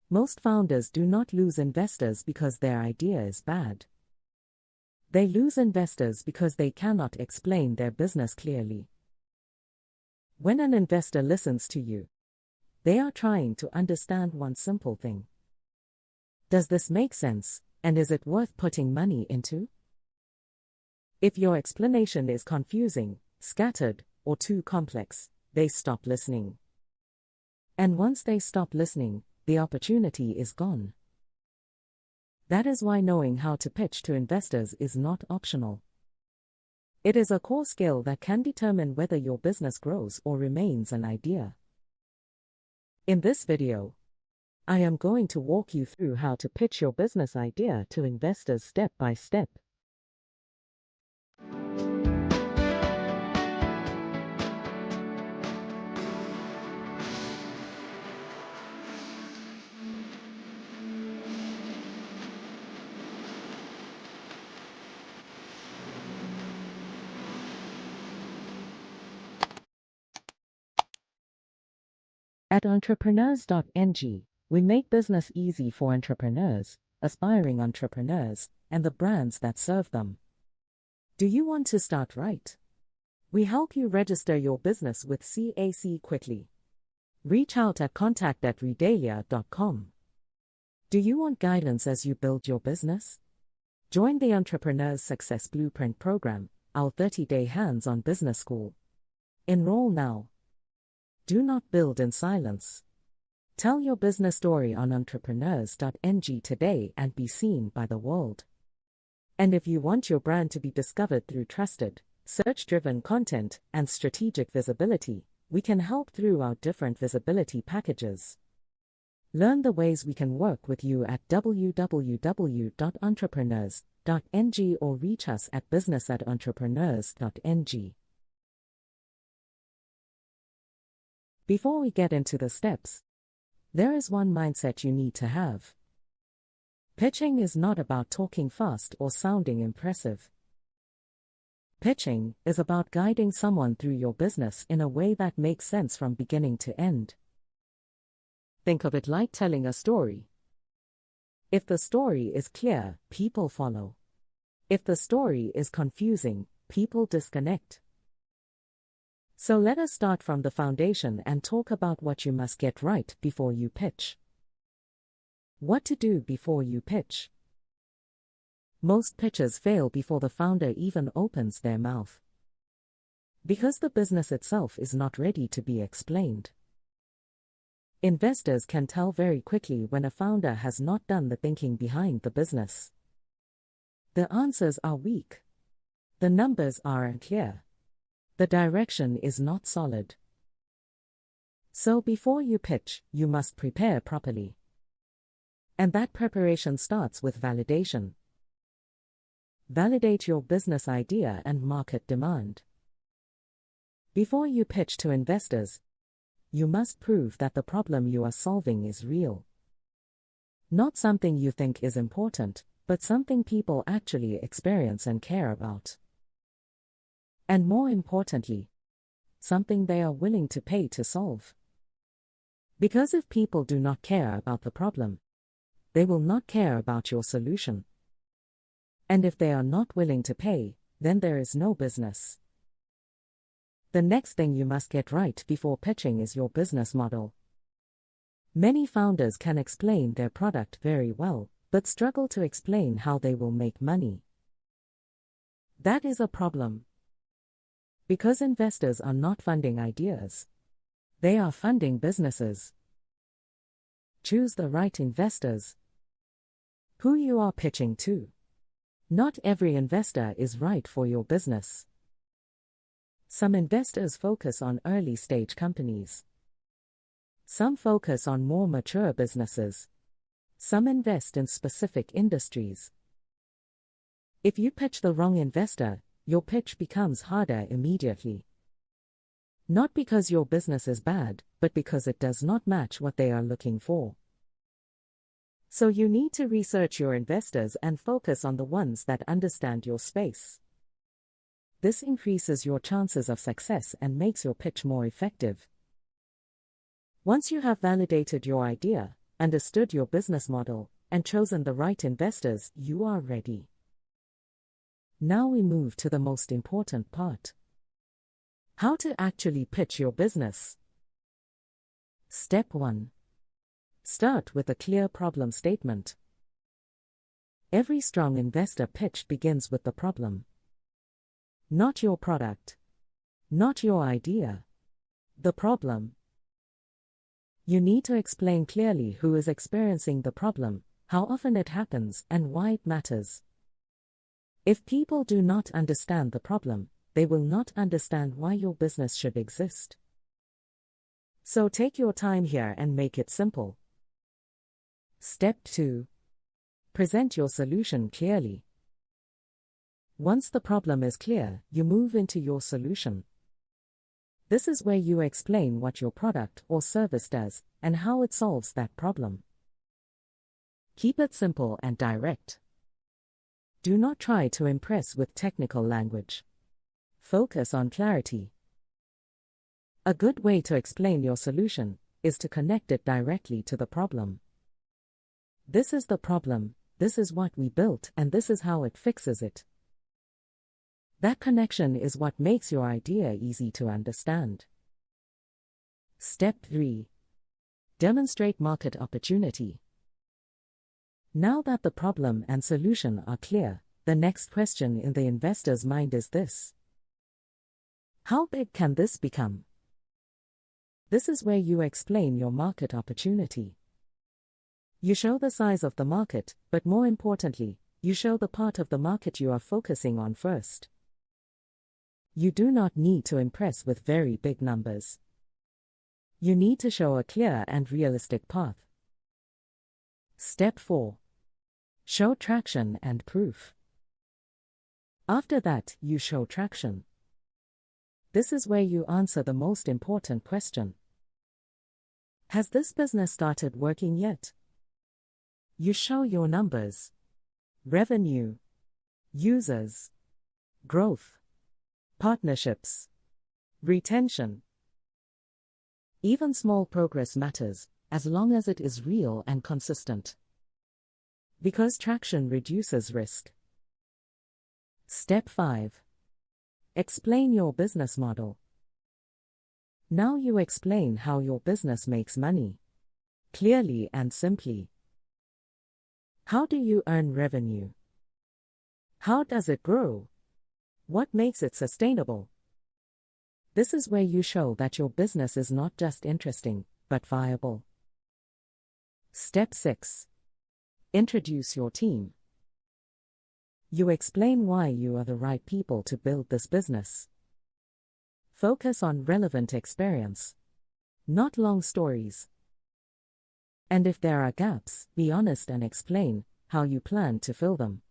Most founders do not lose investors because their idea is bad. They lose investors because they cannot explain their business clearly. When an investor listens to you, they are trying to understand one simple thing. Does this make sense, and is it worth putting money into? If your explanation is confusing, scattered, or too complex, they stop listening. And once they stop listening, the opportunity is gone. That is why knowing how to pitch to investors is not optional. It is a core skill that can determine whether your business grows or remains an idea. In this video, I am going to walk you through how to pitch your business idea to investors step by step. At Entrepreneurs.ng, we make business easy for entrepreneurs, aspiring entrepreneurs, and the brands that serve them. Do you want to start right? We help you register your business with CAC quickly. Reach out at contact@redalia.com. Do you want guidance as you build your business? Join the Entrepreneurs Success Blueprint program, our 30-day hands-on business school. Enroll now. Do not build in silence. Tell your business story on Entrepreneurs.ng today and be seen by the world. And if you want your brand to be discovered through trusted, search-driven content and strategic visibility, we can help through our different visibility packages. Learn the ways we can work with you at www.entrepreneurs.ng or reach us at business@entrepreneurs.ng. Before we get into the steps, there is one mindset you need to have. Pitching is not about talking fast or sounding impressive. Pitching is about guiding someone through your business in a way that makes sense from beginning to end. Think of it like telling a story. If the story is clear, people follow. If the story is confusing, people disconnect. So let us start from the foundation and talk about what you must get right before you pitch. What to do before you pitch. Most pitches fail before the founder even opens their mouth, because the business itself is not ready to be explained. Investors can tell very quickly when a founder has not done the thinking behind the business. The answers are weak. The numbers are unclear. The direction is not solid. So before you pitch, you must prepare properly. And that preparation starts with validation. Validate your business idea and market demand. Before you pitch to investors, you must prove that the problem you are solving is real. Not something you think is important, but something people actually experience and care about. And more importantly, something they are willing to pay to solve. Because if people do not care about the problem, they will not care about your solution. And if they are not willing to pay, then there is no business. The next thing you must get right before pitching is your business model. Many founders can explain their product very well, but struggle to explain how they will make money. That is a problem. Because investors are not funding ideas. They are funding businesses. Choose the right investors. Who you are pitching to. Not every investor is right for your business. Some investors focus on early-stage companies. Some focus on more mature businesses. Some invest in specific industries. If you pitch the wrong investor, your pitch becomes harder immediately. Not because your business is bad, but because it does not match what they are looking for. So you need to research your investors and focus on the ones that understand your space. This increases your chances of success and makes your pitch more effective. Once you have validated your idea, understood your business model, and chosen the right investors, you are ready. Now we move to the most important part. How to actually pitch your business. Step 1. Start with a clear problem statement. Every strong investor pitch begins with the problem. Not your product. Not your idea. The problem. You need to explain clearly who is experiencing the problem, how often it happens, and why it matters. If people do not understand the problem, they will not understand why your business should exist. So take your time here and make it simple. Step 2. Present your solution clearly. Once the problem is clear, you move into your solution. This is where you explain what your product or service does and how it solves that problem. Keep it simple and direct. Do not try to impress with technical language. Focus on clarity. A good way to explain your solution is to connect it directly to the problem. This is the problem, this is what we built, and this is how it fixes it. That connection is what makes your idea easy to understand. Step 3. Demonstrate market opportunity. Now that the problem and solution are clear, the next question in the investor's mind is this: how big can this become? This is where you explain your market opportunity. You show the size of the market, but more importantly, you show the part of the market you are focusing on first. You do not need to impress with very big numbers. You need to show a clear and realistic path. Step 4. Show traction and proof. After that, you show traction. This is where you answer the most important question. Has this business started working yet? You show your numbers, revenue, users, growth, partnerships, retention. Even small progress matters, as long as it is real and consistent. Because traction reduces risk. Step 5. Explain your business model. Now you explain how your business makes money. Clearly and simply. How do you earn revenue? How does it grow? What makes it sustainable? This is where you show that your business is not just interesting, but viable. Step 6. Introduce your team. You explain why you are the right people to build this business. Focus on relevant experience, not long stories. And if there are gaps, be honest and explain how you plan to fill them.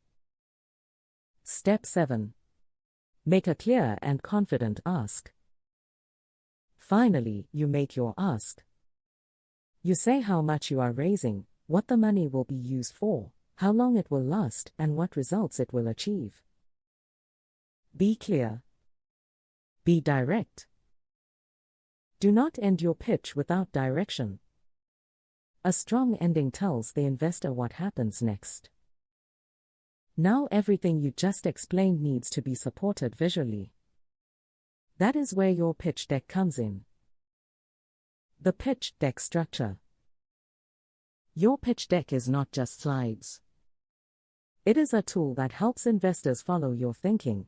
Step 7. Make a clear and confident ask. Finally, you make your ask. You say how much you are raising, what the money will be used for, how long it will last, and what results it will achieve. Be clear. Be direct. Do not end your pitch without direction. A strong ending tells the investor what happens next. Now everything you just explained needs to be supported visually. That is where your pitch deck comes in. The pitch deck structure. Your pitch deck is not just slides. It is a tool that helps investors follow your thinking.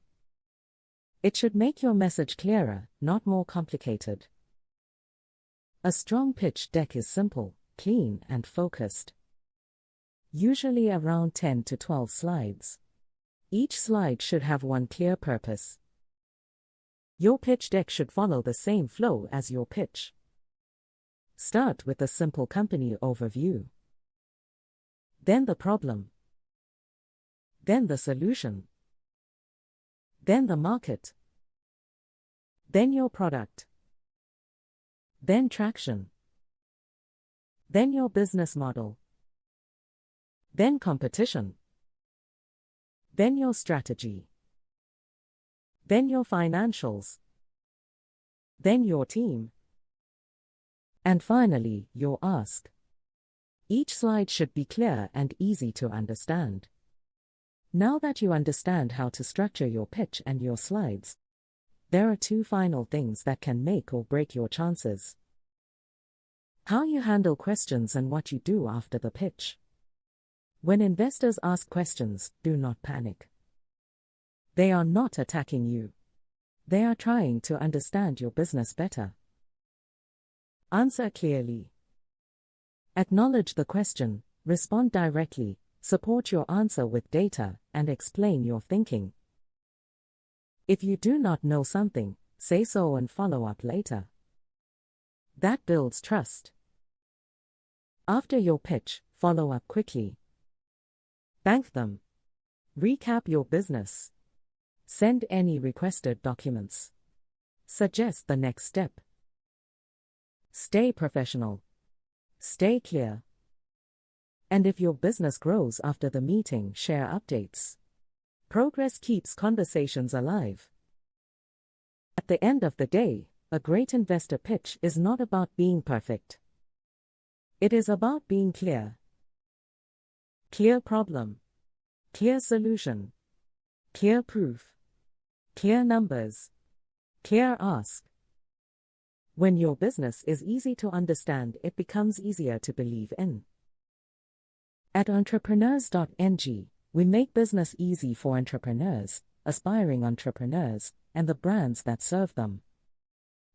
It should make your message clearer, not more complicated. A strong pitch deck is simple, clean, and focused. Usually around 10 to 12 slides. Each slide should have one clear purpose. Your pitch deck should follow the same flow as your pitch. Start with a simple company overview. Then the problem. Then the solution. Then the market. Then your product. Then traction. Then your business model. Then competition. Then your strategy. Then your financials. Then your team. And finally, your ask. Each slide should be clear and easy to understand. Now that you understand how to structure your pitch and your slides, there are two final things that can make or break your chances. How you handle questions and what you do after the pitch. When investors ask questions, do not panic. They are not attacking you. They are trying to understand your business better. Answer clearly. Acknowledge the question, respond directly, support your answer with data, and explain your thinking. If you do not know something, say so and follow up later. That builds trust. After your pitch, follow up quickly. Thank them. Recap your business. Send any requested documents. Suggest the next step. Stay professional. Stay clear. And if your business grows after the meeting, share updates. Progress keeps conversations alive. At the end of the day, a great investor pitch is not about being perfect. It is about being clear. Clear problem. Clear solution. Clear proof. Clear numbers. Clear ask. When your business is easy to understand, it becomes easier to believe in. At Entrepreneurs.ng, we make business easy for entrepreneurs, aspiring entrepreneurs, and the brands that serve them.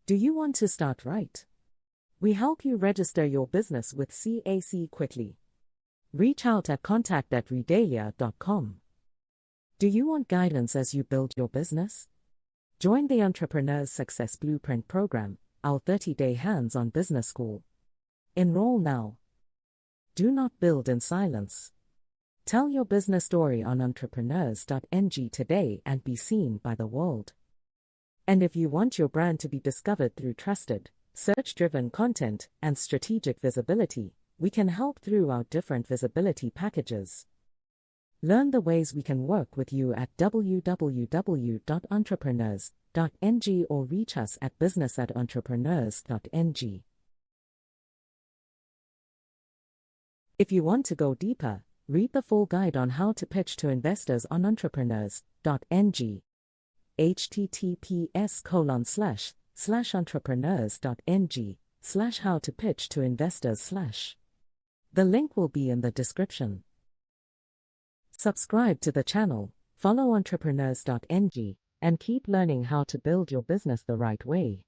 Do you want to start right? We help you register your business with CAC quickly. Reach out at contact@redalia.com. Do you want guidance as you build your business? Join the Entrepreneurs Success Blueprint program, our 30-day hands-on business school. Enroll now. Do not build in silence. Tell your business story on Entrepreneurs.ng today and be seen by the world. And if you want your brand to be discovered through trusted, search-driven content and strategic visibility, we can help through our different visibility packages. Learn the ways we can work with you at www.entrepreneurs.ng or reach us at business@entrepreneurs.ng. If you want to go deeper, read the full guide on how to pitch to investors on Entrepreneurs.ng. https://entrepreneurs.ng/how to pitch to investors/. The link will be in the description. Subscribe to the channel, follow Entrepreneurs.ng, and keep learning how to build your business the right way.